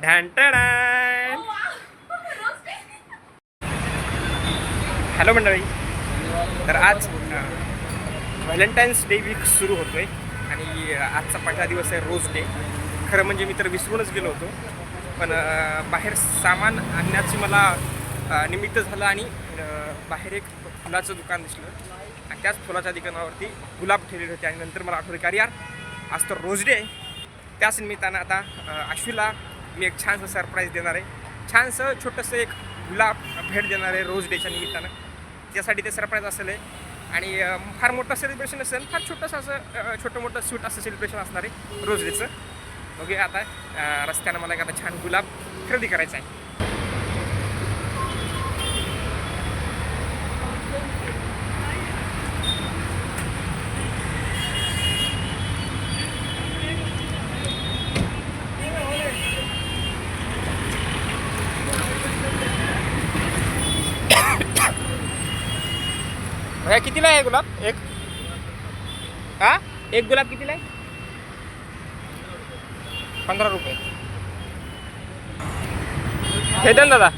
ढांटडान. Hello मंडळी. तर आज व्हॅलेंटाईन्स डे वीक सुरू होतोय आणि आजचा पहिला दिवस आहे रोज डे. खरं म्हणजे मी तर विसरूनच गेलो होतो, पण बाहेर सामान आणण्याची मला निमित्त झालं आणि बाहेर एक फुलाचं दुकान दिसलं आणि त्याच फुलाच्या दुकानावरती गुलाब ठेवलेले होते आणि नंतर मला आठवलं की अरे यार आज तर रोज डे आहे. त्याच निमित्तानं आता आशूला मी एक छानसं सरप्राईज देणार आहे. छानसं छोटंसं एक गुलाब भेट देणार आहे रोज डेच्या निमित्तानं. त्यासाठी ते सरप्राईज असेल आहे आणि फार मोठं सेलिब्रेशन असेल, फार छोटंसं असं छोटं मोठं स्वीट असं सेलिब्रेशन असणार आहे रोज डेचं. बघूया आता रस्त्यानं मला एक आता छान गुलाब खरेदी करायचा आहे. भैया कितीला आहे गुलाब एक? हा, एक गुलाब कितीला आहे? 15 रुपये. हे द्या ना दादा,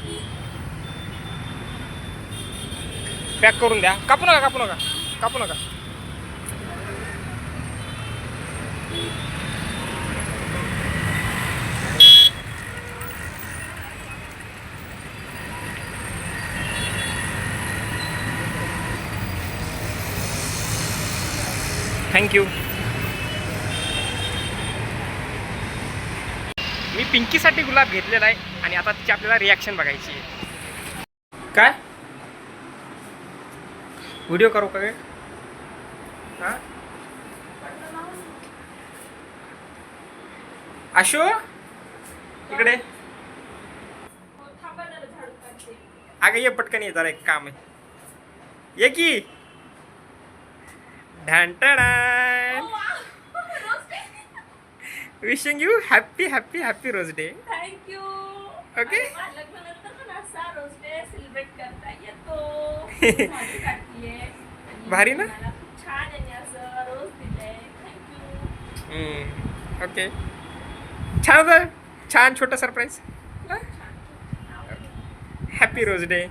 पॅक करून द्या. कापू नका कापू नका कापू नका. थँक्यू. मी पिंकीसाठी गुलाब घेतलेला आहे आणि आता तिची आपल्याला रिॲक्शन बघायची आहे. काय व्हिडिओ करू का? हां आशू इकडे. अगं ये पटकन, ये जरा एक काम आहे. ये की. ढांटडान. Wishing you happy happy happy rose day. Thank you. Okay. लग्नानंतर पण असा रोज डे सेलिब्रेट करता येतो. भारी ना. मला खूप छान आहे असं रोज दिलंय. थँक्यू. ओके. छान होतं. छान छोटं सरप्राईज. Happy rose day.